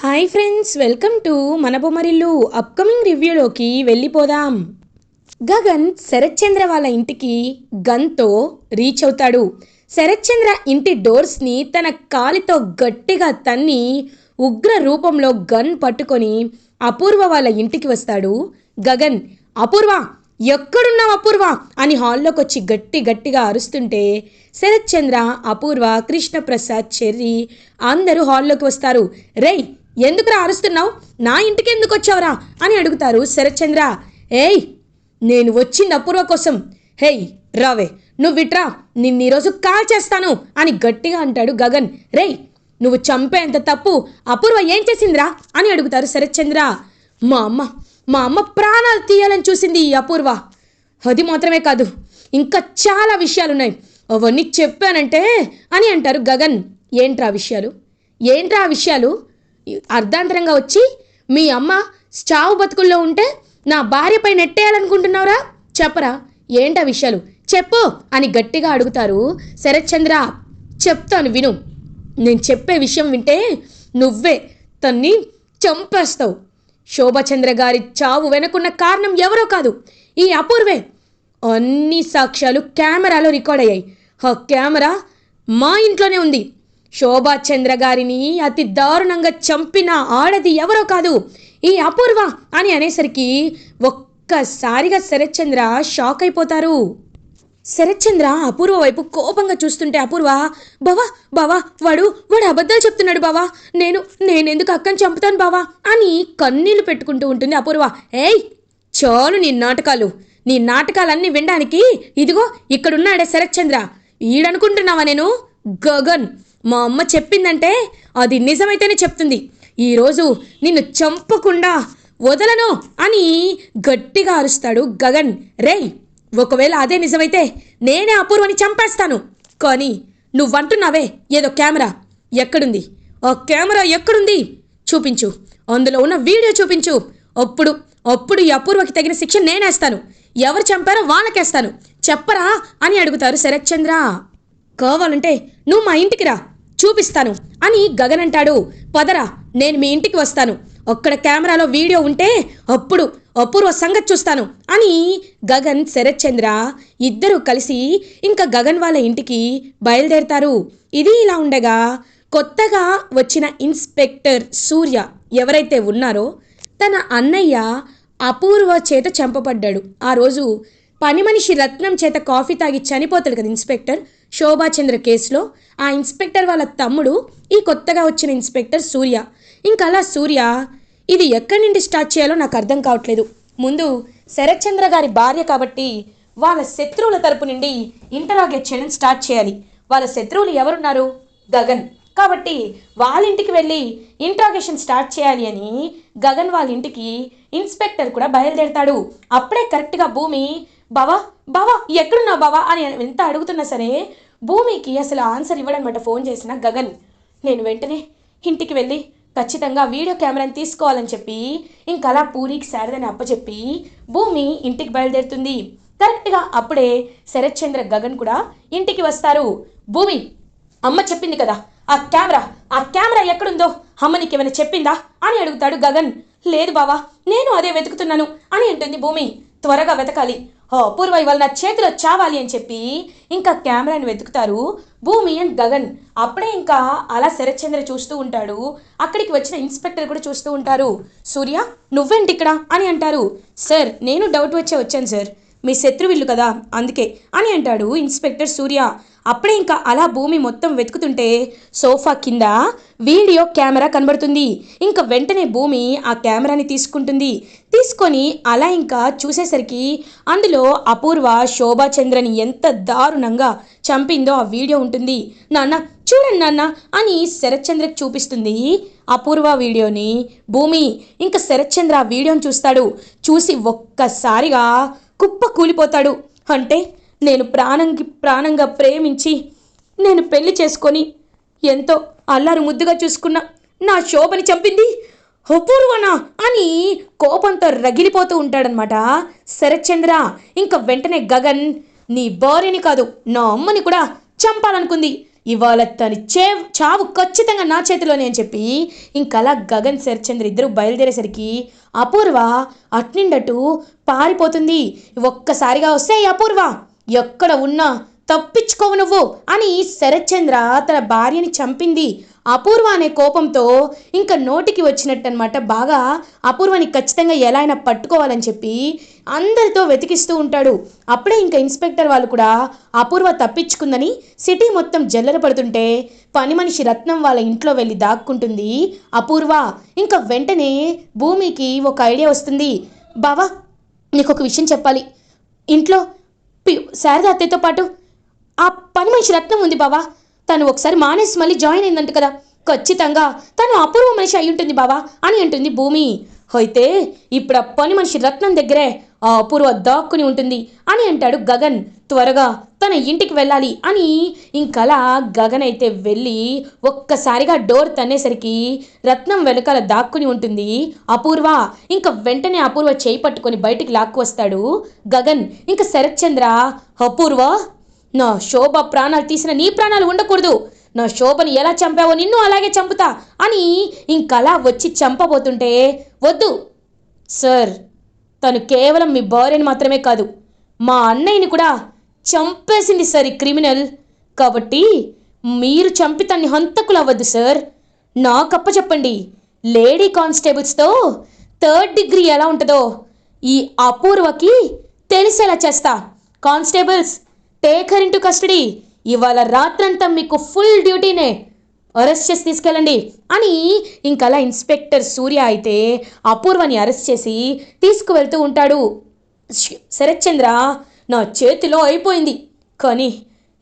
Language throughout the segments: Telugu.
హాయ్ ఫ్రెండ్స్, వెల్కమ్ టు మన బొమ్మరిల్లు. అప్కమింగ్ రివ్యూలోకి వెళ్ళిపోదాం. గగన్ శరత్చంద్ర వాళ్ళ ఇంటికి గన్తో రీచ్ అవుతాడు. శరత్చంద్ర ఇంటి డోర్స్ని తన కాలితో గట్టిగా తన్ని ఉగ్ర రూపంలో గన్ పట్టుకొని అపూర్వ వాళ్ళ ఇంటికి వస్తాడు. గగన్, అపూర్వ ఎక్కడున్నావు అపూర్వ అని హాల్లోకి వచ్చి గట్టిగా అరుస్తుంటే శరత్చంద్ర, అపూర్వ, కృష్ణప్రసాద్, చెర్రి అందరూ హాల్లోకి వస్తారు. రేయ్, ఎందుకురా అరుస్తున్నావు? నా ఇంటికి ఎందుకు వచ్చావురా అని అడుగుతారు శరత్చంద్ర. ఏయ్, నేను వచ్చింది అపూర్వ కోసం. హేయ్ రావే, నువ్వు విట్రా, నిన్ను ఈరోజు కాల్ చేస్తాను అని గట్టిగా అంటాడు గగన్. రేయ్, నువ్వు చంపేంత తప్పు అపూర్వ ఏం చేసిందిరా అని అడుగుతారు శరత్చంద్ర. మా అమ్మ ప్రాణాలు తీయాలని చూసింది ఈ అపూర్వ. అది మాత్రమే కాదు, ఇంకా చాలా విషయాలున్నాయి, అవన్నీ చెప్పానంటే అని అంటారు గగన్. ఏంట్రా విషయాలు? అర్ధాంతరంగా వచ్చి మీ అమ్మ చావు బతుకుల్లో ఉంటే నా భార్యపై నెట్టేయాలనుకుంటున్నావురా? చెప్పరా, ఏంటా విషయాలు చెప్పు అని గట్టిగా అడుగుతారు శరత్చంద్ర. చెప్తాను విను. నేను చెప్పే విషయం వింటే నువ్వే తన్ని చంపేస్తావు. శోభచంద్ర గారి చావు వెనుకున్న కారణం ఎవరో కాదు, ఈ అపూర్వే. అన్ని సాక్ష్యాలు కెమెరాలో రికార్డ్ అయ్యాయి. ఆ కెమెరా మా ఇంట్లోనే ఉంది. శోభాచంద్ర గారిని అతి దారుణంగా చంపిన ఆడది ఎవరో కాదు, ఈ అపూర్వ అని అనేసరికి ఒక్కసారిగా శరత్చంద్ర షాక్ అయిపోతారు. శరత్చంద్ర అపూర్వ వైపు కోపంగా చూస్తుంటే అపూర్వ, బావా వాడు అబద్ధాలు చెప్తున్నాడు బావా, నేనెందుకు అక్కని చంపుతాను బావా అని కన్నీళ్లు పెట్టుకుంటూ ఉంటుంది అపూర్వ. ఏయ్, చాలు నీ నాటకాలన్నీ వినడానికి ఇదిగో ఇక్కడున్నాడే శరత్చంద్ర. ఈడనుకుంటున్నావా నేను? గగన్, మా అమ్మ చెప్పిందంటే అది నిజమైతేనే చెప్తుంది. ఈరోజు నిన్ను చంపకుండా వదలను అని గట్టిగా అరుస్తాడు గగన్. రేయ్, ఒకవేళ అదే నిజమైతే నేనే అపూర్వని చంపేస్తాను. కానీ నువ్వంటున్నావే ఏదో కెమెరా, ఎక్కడుంది? ఆ కెమెరా ఎక్కడుంది? చూపించు, అందులో ఉన్న వీడియో చూపించు. అప్పుడు ఈ అపూర్వకి తగిన శిక్ష నేనేస్తాను. ఎవరు చంపారో వాళ్ళకేస్తాను. చెప్పరా అని అడుగుతారు శరత్చంద్ర. కావాలంటే నువ్వు మా ఇంటికి రా, చూపిస్తాను అని గగన్ అంటాడు. పదరా, నేను మీ ఇంటికి వస్తాను. అక్కడ కెమెరాలో వీడియో ఉంటే అప్పుడు అపూర్వ సంగతి చూస్తాను అని గగన్, శరత్చంద్ర ఇద్దరూ కలిసి ఇంకా గగన్ వాళ్ళ ఇంటికి బయలుదేరతారు. ఇది ఇలా ఉండగా కొత్తగా వచ్చిన ఇన్స్పెక్టర్ సూర్య ఎవరైతే ఉన్నారో తన అన్నయ్య అపూర్వ చేత చంపబడ్డాడు. ఆ రోజు పని మనిషి రత్నం చేత కాఫీ తాగి చనిపోతాడు కదా ఇన్స్పెక్టర్, శోభాచంద్ర కేసులో. ఆ ఇన్స్పెక్టర్ వాళ్ళ తమ్ముడు ఈ కొత్తగా వచ్చిన ఇన్స్పెక్టర్ సూర్య. ఇంకలా సూర్య ఇది ఎక్కడి నుండి స్టార్ట్ చేయాలో నాకు అర్థం కావట్లేదు. ముందు శరత్చంద్ర గారి భార్య కాబట్టి వాళ్ళ శత్రువుల తరపు నుండి ఇంటరాగేట్ చేయడం స్టార్ట్ చేయాలి. వాళ్ళ శత్రువులు ఎవరున్నారు? గగన్. కాబట్టి వాళ్ళ ఇంటికి వెళ్ళి ఇంట్రాగేషన్ స్టార్ట్ చేయాలి అని గగన్ వాళ్ళ ఇంటికి ఇన్స్పెక్టర్ కూడా బయలుదేరతాడు. అప్పుడే కరెక్ట్గా భూమి, బావా ఎక్కడున్నావు బావా అని ఎంత అడుగుతున్నా సరే భూమికి అసలు ఆన్సర్ ఇవ్వడనమాట ఫోన్ చేసిన గగన్. నేను వెంటనే ఇంటికి వెళ్ళి ఖచ్చితంగా వీడియో కెమెరాని తీసుకోవాలని చెప్పి ఇంకలా పూరికి శారదని అప్పచెప్పి భూమి ఇంటికి బయలుదేరుతుంది. కరెక్ట్గా అప్పుడే శరత్చంద్ర, గగన్ కూడా ఇంటికి వస్తారు. భూమి, అమ్మ చెప్పింది కదా ఆ కెమెరా ఎక్కడుందో అమ్మ నీకేమైనా చెప్పిందా అని అడుగుతాడు గగన్. లేదు బావా, నేను అదే వెతుకుతున్నాను అని అంటుంది భూమి. త్వరగా వెతకాలి, అపూర్వ ఇవాళ నా చేతిలో చావాలి అని చెప్పి ఇంకా కెమెరాని వెతుకుతారు భూమి అండ్ గగన్. అప్పుడే ఇంకా అలా శరత్చంద్ర చూస్తూ ఉంటాడు. అక్కడికి వచ్చిన ఇన్స్పెక్టర్ కూడా చూస్తూ ఉంటారు. సూర్య, నువ్వేంటి ఇక్కడ అని అంటారు. సార్, నేను డౌట్ వచ్చాను సార్, మీ శత్రువిల్లు కదా అందుకే అని అంటాడు ఇన్స్పెక్టర్ సూర్య. అప్పుడే ఇంకా అలా భూమి మొత్తం వెతుకుతుంటే సోఫా కింద వీడియో కెమెరా కనబడుతుంది. ఇంకా వెంటనే భూమి ఆ కెమెరాని తీసుకొని అలా ఇంకా చూసేసరికి అందులో అపూర్వ శోభాచంద్రని ఎంత దారుణంగా చంపిందో ఆ వీడియో ఉంటుంది. నాన్న చూడండి నాన్న అని శరత్చంద్రకి చూపిస్తుంది అపూర్వ వీడియోని భూమి. ఇంకా శరత్చంద్ర ఆ వీడియోని చూస్తాడు. చూసి ఒక్కసారిగా కుప్ప కూలిపోతాడు. అంటే నేను ప్రాణంగా ప్రేమించి నేను పెళ్లి చేసుకొని ఎంతో అల్లారు ముద్దుగా చూసుకున్న నా శోభని చంపింది అపూర్వనా అని కోపంతో రగిలిపోతూ ఉంటాడనమాట శరత్చంద్ర. ఇంకా వెంటనే గగన్, నీ భార్యని కాదు నా అమ్మని కూడా చంపాలనుకుంది, ఇవాళ తను చావు ఖచ్చితంగా నా చేతిలోనే అని చెప్పి ఇంకలా గగన్ శరత్చంద్ర ఇద్దరు బయలుదేరేసరికి అపూర్వ అట్నిండటు పారిపోతుంది. ఒక్కసారిగా వస్తే అపూర్వ ఎక్కడ ఉన్నా తప్పించుకోవు నువ్వు అని శరత్చంద్ర తన భార్యని చంపింది. అపూర్వ అనే కోపంతో ఇంకా నోటికి వచ్చినట్టనమాట. బాగా అపూర్వని ఖచ్చితంగా ఎలా అయినా పట్టుకోవాలని చెప్పి అందరితో వెతికిస్తూ ఉంటాడు. అప్పుడే ఇంకా ఇన్స్పెక్టర్ వాళ్ళు కూడా అపూర్వ తప్పించుకుందని సిటీ మొత్తం జల్లెర పడుతుంటే పని మనిషి రత్నం వాళ్ళ ఇంట్లో వెళ్ళి దాక్కుంటుంది అపూర్వ. ఇంకా వెంటనే భూమికి ఒక ఐడియా వస్తుంది. బావా, నీకు ఒక విషయం చెప్పాలి. ఇంట్లో శారద అత్తయ్యతో పాటు ఆ పని మనిషి రత్నం ఉంది బావా. తను ఒకసారి మానేసి మళ్ళీ జాయిన్ అయిందంట కదా. ఖచ్చితంగా తను అపూర్వ మనిషి అయి ఉంటుంది బావా అని అంటుంది భూమి. అయితే ఇప్పుడు ఆ పని మనిషి రత్నం దగ్గరే ఆ అపూర్వ దాక్కుని ఉంటుంది అని అంటాడు గగన్. త్వరగా తన ఇంటికి వెళ్ళాలి అని ఇంకలా గగన్ అయితే వెళ్ళి ఒక్కసారిగా డోర్ తన్నేసరికి రత్నం వెనకాల దాక్కుని ఉంటుంది అపూర్వ. ఇంకా వెంటనే అపూర్వ చేయి పట్టుకొని బయటికి లాక్కు వస్తాడు గగన్. ఇంకా శరత్చంద్ర, అపూర్వ, నా శోభ ప్రాణాలు తీసిన నీ ప్రాణాలు ఉండకూడదు. నా శోభని ఎలా చంపావో నిన్ను అలాగే చంపుతా అని ఇంకలా వచ్చి చంపబోతుంటే, వద్దు సార్, తను కేవలం మీ భార్యని మాత్రమే కాదు మా అన్నయ్యని కూడా చంపేసింది సార్ ఈ క్రిమినల్. కాబట్టి మీరు చంపి తన్ని హంతకులు అవ్వద్దు సార్. నాకప్ప చెప్పండి. లేడీ కానిస్టేబుల్స్తో 3rd డిగ్రీ ఎలా ఉంటుందో ఈ అపూర్వకి తెలిసేలా చేస్తా. Constables, take her into custody. ఇవాళ రాత్రంతా మీకు ఫుల్ డ్యూటీనే. అరెస్ట్ చేసి తీసుకెళ్ళండి అని ఇంకలా ఇన్స్పెక్టర్ సూర్య అయితే అపూర్వని అరెస్ట్ చేసి తీసుకువెళ్తూ ఉంటాడు. శరత్చంద్ర, నా చేతిలో అయిపోయింది, కానీ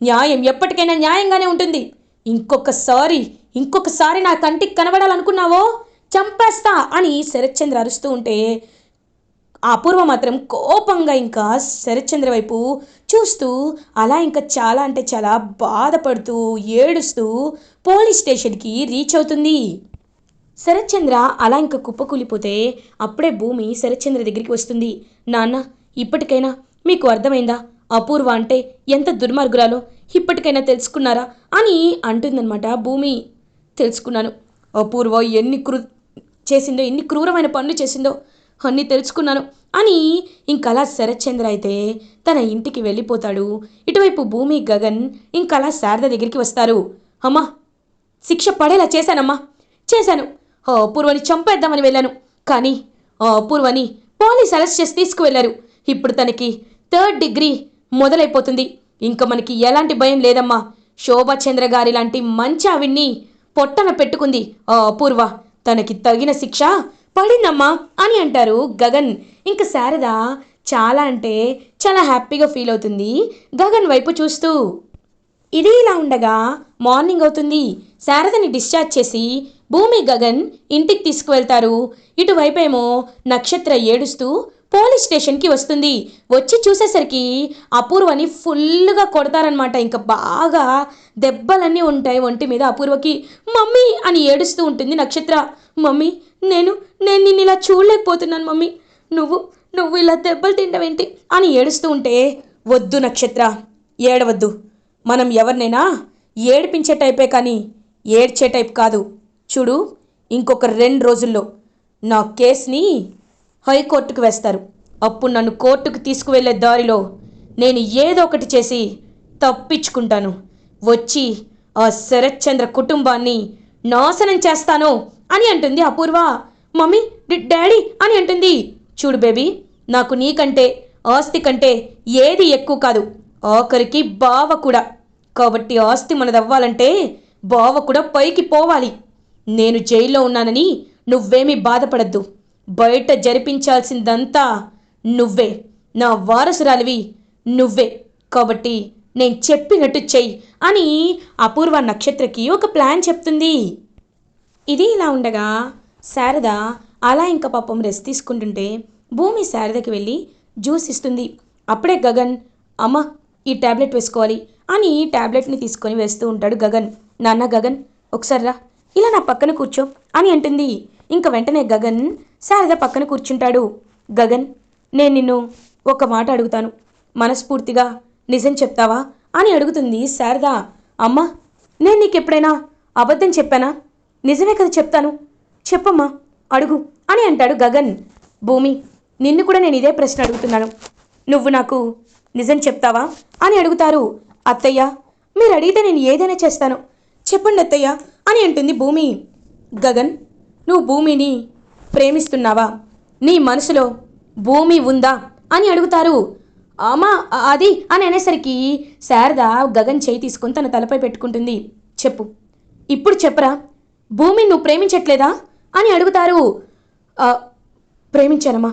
న్యాయం ఎప్పటికైనా న్యాయంగానే ఉంటుంది. ఇంకొకసారి నా కంటికి కనబడాలనుకున్నావో చంపేస్తా అని శరత్చంద్ర అరుస్తూ ఉంటే అపూర్వ మాత్రం కోపంగా ఇంకా శరత్చంద్ర వైపు చూస్తూ అలా ఇంకా చాలా అంటే చాలా బాధపడుతూ ఏడుస్తూ పోలీస్ స్టేషన్కి రీచ్ అవుతుంది. శరత్చంద్ర అలా ఇంకా కుప్పకూలిపోతే అప్పుడే భూమి శరత్చంద్ర దగ్గరికి వస్తుంది. నాన్న, ఇప్పటికైనా మీకు అర్థమైందా అపూర్వ అంటే ఎంత దుర్మార్గురాలో? ఇప్పటికైనా తెలుసుకున్నారా అని అంటుందన్నమాట భూమి. తెలుసుకున్నాను. అపూర్వ ఎన్ని క్రూరమైన పనులు చేసిందో అన్నీ తెలుసుకున్నాను అని ఇంకలా శరత్చంద్ర అయితే తన ఇంటికి వెళ్ళిపోతాడు. ఇటువైపు భూమి, గగన్ ఇంకలా శారద దగ్గరికి వస్తారు. అమ్మా, శిక్ష పడేలా చేశాను. అపూర్వని చంపేద్దామని వెళ్ళాను, కానీ అపూర్వని పోలీస్ అరెస్ట్ చేసి తీసుకువెళ్ళారు. ఇప్పుడు తనకి 3rd డిగ్రీ మొదలైపోతుంది. ఇంకా మనకి ఎలాంటి భయం లేదమ్మా. శోభాచంద్ర గారి లాంటి మంచి ఆవిడ్ని పొట్టన పెట్టుకుంది అపూర్వ. తనకి తగిన శిక్ష పడిందమ్మా అని అంటారు గగన్. ఇంకా శారద చాలా అంటే చాలా హ్యాపీగా ఫీల్ అవుతుంది గగన్ వైపు చూస్తూ. ఇది ఇలా ఉండగా మార్నింగ్ అవుతుంది. శారదని డిశ్చార్జ్ చేసి భూమి, గగన్ ఇంటికి తీసుకువెళ్తారు. ఇటువైపేమో నక్షత్ర ఏడుస్తూ పోలీస్ స్టేషన్కి వస్తుంది. వచ్చి చూసేసరికి అపూర్వని ఫుల్గా కొడతారనమాట. ఇంకా బాగా దెబ్బలన్నీ ఉంటాయి ఒంటి మీద అపూర్వకి. మమ్మీ అని ఏడుస్తూ ఉంటుంది నక్షత్ర. మమ్మీ, నేను నిన్ను ఇలా చూడలేకపోతున్నాను మమ్మీ. నువ్వు ఇలా దెబ్బలు తింటావేంటి అని ఏడుస్తూ ఉంటే, వద్దు నక్షత్ర, ఏడవద్దు. మనం ఎవరినైనా ఏడిపించే టైపే కానీ ఏడ్చే టైప్ కాదు. చూడు, ఇంకొక 2 రోజుల్లో నా కేసుని హైకోర్టుకు వేస్తారు. అప్పుడు నన్ను కోర్టుకు తీసుకువెళ్ళే దారిలో నేను ఏదో ఒకటి చేసి తప్పించుకుంటాను. వచ్చి ఆ శరత్చంద్ర కుటుంబాన్ని నాశనం చేస్తాను అని అంటుంది అపూర్వ. మమ్మీ, డాడీ అని అంటుంది. చూడు బేబీ, నాకు నీకంటే ఆస్తి కంటే ఏది ఎక్కువ కాదు, ఆఖరికి బావ కూడా. కాబట్టి ఆస్తి మనదవ్వాలంటే బావ కూడా పైకి పోవాలి. నేను జైల్లో ఉన్నానని నువ్వేమీ బాధపడద్దు. బయట జరిపించాల్సిందంతా నువ్వే. నా వారసురాలివి నువ్వే. కాబట్టి నేను చెప్పినట్టు చెయ్యి అని అపూర్వ నక్షత్రకి ఒక ప్లాన్ చెప్తుంది. ఇది ఇలా ఉండగా శారద అలా ఇంకా పాపం రెస్ట్ తీసుకుంటుంటే భూమి శారదకి వెళ్ళి జ్యూస్ ఇస్తుంది. అప్పుడే గగన్, అమ్మ ఈ ట్యాబ్లెట్ వేసుకోవాలి అని ట్యాబ్లెట్ని తీసుకొని వేస్తూ ఉంటాడు గగన్. నాన్న గగన్, ఒకసారి రా, ఇలా నా పక్కన కూర్చో అని అంటుంది. ఇంక వెంటనే గగన్ శారద పక్కన కూర్చుంటాడు. గగన్, నేను నిన్ను ఒక మాట అడుగుతాను, మనస్ఫూర్తిగా నిజం చెప్తావా అని అడుగుతుంది శారద. అమ్మ, నేను నీకెప్పుడైనా అబద్ధం చెప్పానా? నిజమే కదా చెప్తాను. చెప్పమ్మా, అడుగు అని అంటాడు గగన్. భూమి, నిన్ను కూడా నేను ఇదే ప్రశ్న అడుగుతున్నాను. నువ్వు నాకు నిజం చెప్తావా అని అడుగుతారు. అత్తయ్య, మీరు అడిగితే నేను ఏదైనా చేస్తాను, చెప్పండి అత్తయ్య అని అంటుంది భూమి. గగన్, నువ్వు భూమిని ప్రేమిస్తున్నావా? నీ మనసులో భూమి ఉందా అని అడుగుతారు. అమ్మా, అది అని అనేసరికి శారద గగన్ చేయి తీసుకొని తన తలపై పెట్టుకుంటుంది. చెప్పు, ఇప్పుడు చెప్పరా, భూమిని నువ్వు ప్రేమించట్లేదా అని అడుగుతారు. ప్రేమించానమ్మా,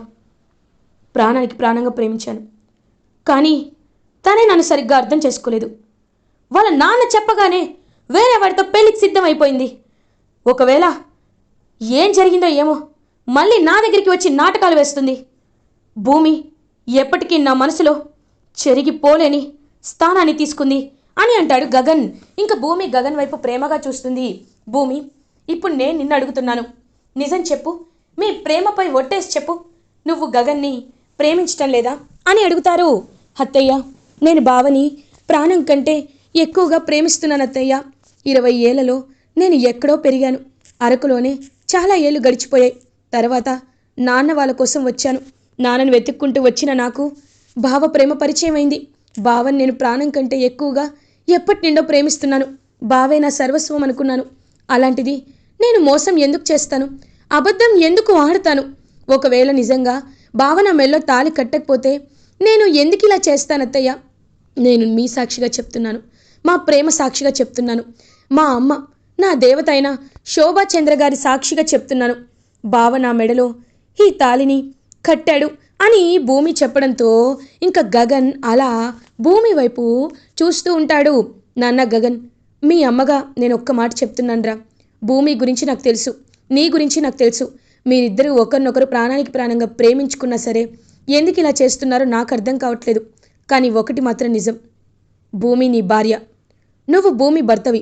ప్రాణానికి ప్రాణంగా ప్రేమించాను. కానీ తనే నన్ను సరిగ్గా అర్థం చేసుకోలేదు. వాళ్ళ నాన్న చెప్పగానే వేరే వాడితో పెళ్ళికి సిద్ధమైపోయింది. ఒకవేళ ఏం జరిగిందో ఏమో, మళ్ళీ నా దగ్గరికి వచ్చి నాటకాలు వేస్తుంది. భూమి ఎప్పటికీ నా మనసులో చెరిగిపోలేని స్థానాన్ని తీసుకుంది అని అంటాడు గగన్. ఇంకా భూమి గగన్ వైపు ప్రేమగా చూస్తుంది. భూమి, ఇప్పుడు నేను నిన్ను అడుగుతున్నాను, నిజం చెప్పు, మీ ప్రేమపై ఒట్టేసి చెప్పు, నువ్వు గగన్ని ప్రేమించటం లేదా అని అడుగుతారు. అత్తయ్య, నేను బావని ప్రాణం కంటే ఎక్కువగా ప్రేమిస్తున్నాను అత్తయ్య. 20 ఏళ్లలో నేను ఎక్కడో పెరిగాను. అరకులోనే చాలా ఏళ్ళు గడిచిపోయాయి. తర్వాత నాన్న వాళ్ళ కోసం వచ్చాను. నాన్నను వెతుక్కుంటూ వచ్చిన నాకు బావ ప్రేమ పరిచయం అయింది. బావని నేను ప్రాణం కంటే ఎక్కువగా ఎప్పటి నిండో ప్రేమిస్తున్నాను. బావే నా సర్వస్వం అనుకున్నాను. అలాంటిది నేను మోసం ఎందుకు చేస్తాను? అబద్ధం ఎందుకు ఆడతాను? ఒకవేళ నిజంగా బావ నా మెల్లో తాళి కట్టకపోతే నేను ఎందుకు ఇలా చేస్తానత్తయ్య? నేను మీ సాక్షిగా చెప్తున్నాను, మా ప్రేమ సాక్షిగా చెప్తున్నాను, మా అమ్మ, నా దేవత అయిన శోభాచంద్ర గారి సాక్షిగా చెప్తున్నాను. బావ నా మెడలో ఈ తాళిని కట్టాడు అని భూమి చెప్పడంతో ఇంకా గగన్ అలా భూమి వైపు చూస్తూ ఉంటాడు. నాన్న గగన్, మీ అమ్మగా నేను ఒక్క మాట చెప్తున్నానురా. భూమి గురించి నాకు తెలుసు, నీ గురించి నాకు తెలుసు. మీరిద్దరూ ఒకరినొకరు ప్రాణానికి ప్రాణంగా ప్రేమించుకున్నా సరే ఎందుకు ఇలా చేస్తున్నారో నాకు అర్థం కావట్లేదు. కానీ ఒకటి మాత్రం నిజం, భూమి నీ భార్య, నువ్వు భూమి భర్తవి.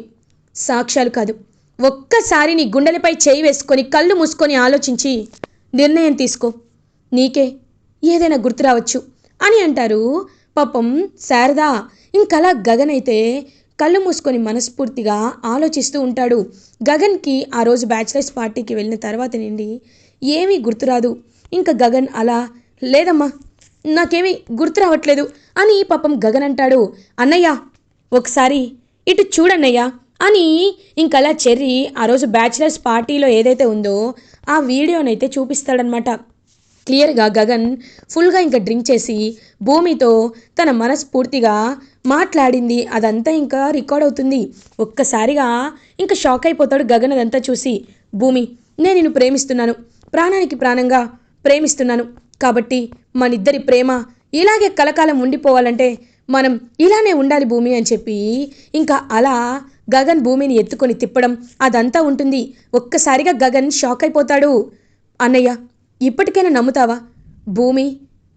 సాక్ష్యాలు కాదు, ఒక్కసారి నీ గుండెలపై చేయి వేసుకొని కళ్ళు మూసుకొని ఆలోచించి నిర్ణయం తీసుకో. నీకే ఏదైనా గుర్తు రావచ్చు అని అంటారు. పాపం శారదా ఇంకలా గగన్ అయితే కళ్ళు మూసుకొని మనస్ఫూర్తిగా ఆలోచిస్తూ ఉంటాడు. గగన్కి ఆ రోజు బ్యాచిలర్స్ పార్టీకి వెళ్ళిన తర్వాత నుండి ఏమీ గుర్తురాదు. ఇంకా గగన్ అలా, లేదమ్మా నాకేమీ గుర్తు రావట్లేదు అని పాపం గగన్ అంటాడు. అన్నయ్య, ఒకసారి ఇటు చూడన్నయ్య అని ఇంకలా చెర్రీ ఆ రోజు బ్యాచిలర్స్ పార్టీలో ఏదైతే ఉందో ఆ వీడియోనైతే చూపిస్తాడనమాట. క్లియర్గా గగన్ ఫుల్గా ఇంకా డ్రింక్ చేసి భూమితో తన మనస్ఫూర్తిగా మాట్లాడింది అదంతా ఇంకా రికార్డ్ అవుతుంది. ఒక్కసారిగా ఇంకా షాక్ అయిపోతాడు గగన్ అదంతా చూసి. భూమి, నేను నిన్ను ప్రేమిస్తున్నాను, ప్రాణానికి ప్రాణంగా ప్రేమిస్తున్నాను. కాబట్టి మనిద్దరి ప్రేమ ఇలాగే కలకాలం ఉండిపోవాలంటే మనం ఇలానే ఉండాలి భూమి అని చెప్పి ఇంకా అలా గగన్ భూమిని ఎత్తుకొని తిప్పడం అదంతా ఉంటుంది. ఒక్కసారిగా గగన్ షాక్ అయిపోతాడు. అన్నయ్య, ఇప్పటికైనా నమ్ముతావా? భూమి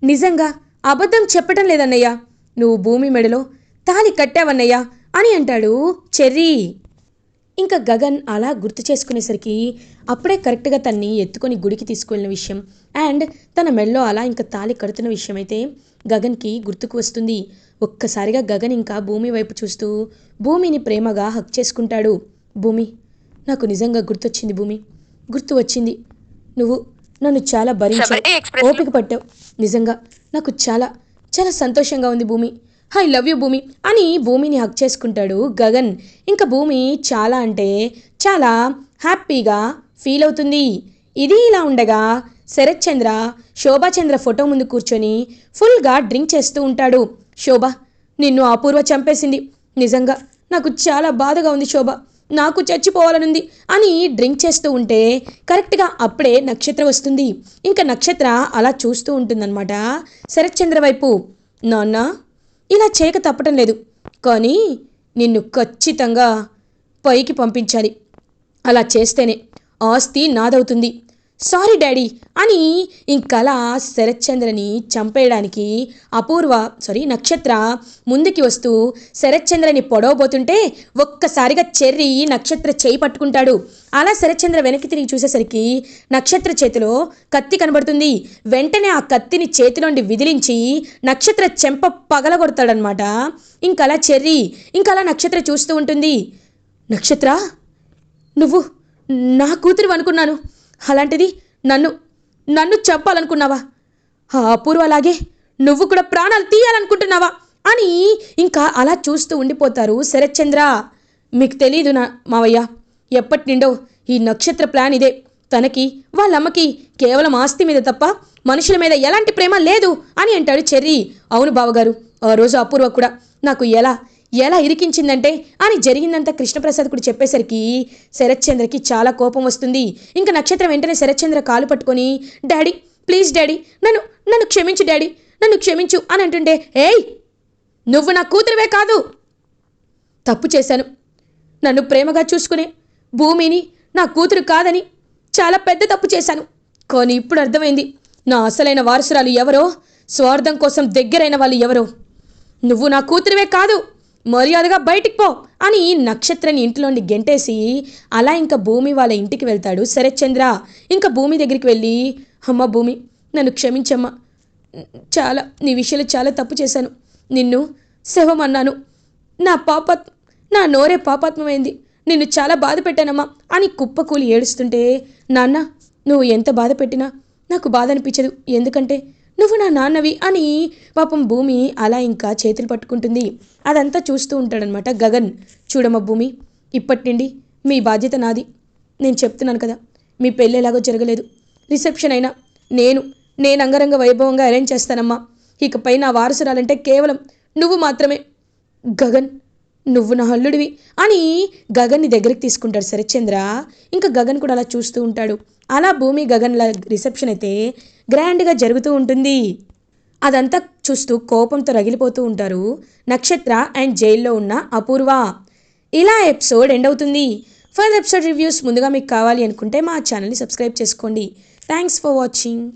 నిజంగా అబద్ధం చెప్పటం లేదన్నయ్య. నువ్వు భూమి మెడలో తాళి కట్టావన్నయ్య అని అంటాడు చెర్రీ. ఇంకా గగన్ అలా గుర్తు చేసుకునేసరికి అప్పుడే కరెక్ట్గా తన్ని ఎత్తుకొని గుడికి తీసుకువెళ్ళిన విషయం అండ్ తన మెడలో అలా ఇంకా తాళి కడుతున్న విషయం అయితే గగన్కి గుర్తుకు వస్తుంది. ఒక్కసారిగా గగన్ ఇంకా భూమి వైపు చూస్తూ భూమిని ప్రేమగా హక్ చేసుకుంటాడు. భూమి, నాకు నిజంగా గుర్తొచ్చింది భూమి, గుర్తు వచ్చింది. నువ్వు నన్ను చాలా భరించావు, ఓపిక పట్టావు. నిజంగా నాకు చాలా చాలా సంతోషంగా ఉంది భూమి. ఐ లవ్ యూ భూమి అని భూమిని హక్ చేసుకుంటాడు గగన్. ఇంకా భూమి చాలా అంటే చాలా హ్యాపీగా ఫీల్ అవుతుంది. ఇది ఇలా ఉండగా శరత్ చంద్ర శోభాచంద్ర ఫోటో ముందు కూర్చొని ఫుల్గా డ్రింక్ చేస్తూ ఉంటాడు. శోభ, నిన్ను అపూర్వ చంపేసింది. నిజంగా నాకు చాలా బాధగా ఉంది శోభ, నాకు చచ్చిపోవాలనుంది అని డ్రింక్ చేస్తూ ఉంటే కరెక్ట్గా అప్పుడే నక్షత్ర వస్తుంది. ఇంకా నక్షత్ర అలా చూస్తూ ఉంటుందన్నమాట శరత్ చంద్ర వైపు. నాన్న, ఇలా చేయక తప్పటం లేదు, కానీ నిన్ను ఖచ్చితంగా పైకి పంపించాలి. అలా చేస్తేనే ఆస్తి నాదవుతుంది. సారీ డాడీ అని ఇంకలా శరత్చంద్రని చంపేయడానికి నక్షత్ర ముందుకి వస్తూ శరత్చంద్రని పొడవబోతుంటే ఒక్కసారిగా చెర్రీ నక్షత్ర చేయి పట్టుకుంటాడు. అలా శరత్చంద్ర వెనక్కి తిరిగి చూసేసరికి నక్షత్ర చేతిలో కత్తి కనబడుతుంది. వెంటనే ఆ కత్తిని చేతిలోండి విదిలించి నక్షత్ర చెంప పగలగొడతాడనమాట. ఇంకలా చెర్రీ ఇంకలా నక్షత్ర చూస్తూ ఉంటుంది. నక్షత్ర, నువ్వు నా కూతురు అనుకున్నాను, అలాంటిది నన్ను నన్ను చంపాలనుకున్నావా? ఆ అపూర్వ అలాగే నువ్వు కూడా ప్రాణాలు తీయాలనుకుంటున్నావా అని ఇంకా అలా చూస్తూ ఉండిపోతారు శరత్చంద్ర. మీకు తెలీదు నా మావయ్య, ఎప్పటి నిండో ఈ నక్షత్ర ప్లాన్ ఇదే. తనకి వాళ్ళమ్మకి కేవలం ఆస్తి మీద తప్ప మనుషుల మీద ఎలాంటి ప్రేమ లేదు అని అంటాడు చెర్రీ. అవును బావగారు, ఆ రోజు అపూర్వ కూడా నాకు ఎలా ఎలా ఇరికించిందంటే అని జరిగిందంతా కృష్ణప్రసాద్ కూడా చెప్పేసరికి శరత్చంద్రకి చాలా కోపం వస్తుంది. ఇంకా నక్షత్రం వెంటనే శరత్చంద్ర కాలు పట్టుకొని, డాడీ ప్లీజ్ డాడీ, నన్ను నన్ను క్షమించు డాడీ, నన్ను క్షమించు అని అంటుంటే, ఏయ్ నువ్వు నా కూతురువే కాదు, తప్పు చేశాను. నన్ను ప్రేమగా చూసుకునే భూమిని నా కూతురు కాదని చాలా పెద్ద తప్పు చేశాను. కానీ ఇప్పుడు అర్థమైంది నా అసలైన వారసురాలు ఎవరో, స్వార్థం కోసం దగ్గరైన వాళ్ళు ఎవరో. నువ్వు నా కూతురువే కాదు, మర్యాదగా బయటికి పో అని నక్షత్రని ఇంట్లోండి గెంటేసి అలా ఇంకా భూమి వాళ్ళ ఇంటికి వెళ్తాడు శరత్చంద్ర. ఇంకా భూమి దగ్గరికి వెళ్ళి, అమ్మ భూమి, నన్ను క్షమించమ్మా, చాలా నీ విషయంలో చాలా తప్పు చేశాను. నిన్ను శవం అన్నాను, నా నోరే పాపాత్మమైంది, నిన్ను చాలా బాధ పెట్టానమ్మా అని కుప్పకూలి ఏడుస్తుంటే, నాన్న నువ్వు ఎంత బాధ పెట్టినా నాకు బాధ అనిపించదు, ఎందుకంటే నువ్వు నా నాన్నవి అని పాపం భూమి అలా ఇంకా చేతులు పట్టుకుంటుంది. అదంతా చూస్తూ ఉంటాడనమాట గగన్. చూడమ్మ భూమి, ఇప్పటి నుండి మీ బాధ్యత నాది. నేను చెప్తున్నాను కదా, మీ పెళ్ళి ఎలాగో జరగలేదు, రిసెప్షన్ అయినా నేను అంగరంగ వైభవంగా అరేంజ్ చేస్తానమ్మా. ఇకపై నా వారసురాలంటే కేవలం నువ్వు మాత్రమే. గగన్, నువ్వు నా అల్లుడివి అని గగన్ని దగ్గరికి తీసుకుంటాడు శరత్చంద్ర. ఇంకా గగన్ కూడా అలా చూస్తూ ఉంటాడు. అలా భూమి గగన్ల రిసెప్షన్ అయితే గ్రాండ్గా జరుగుతూ ఉంటుంది. అదంతా చూస్తూ కోపంతో రగిలిపోతూ ఉంటారు నక్షత్ర అండ్ జైల్లో ఉన్న అపూర్వ. ఇలా ఎపిసోడ్ ఎండ్ అవుతుంది. ఫర్దర్ ఎపిసోడ్ రివ్యూస్ ముందుగా మీకు కావాలి అనుకుంటే మా ఛానల్ని సబ్స్క్రైబ్ చేసుకోండి. Thanks for watching.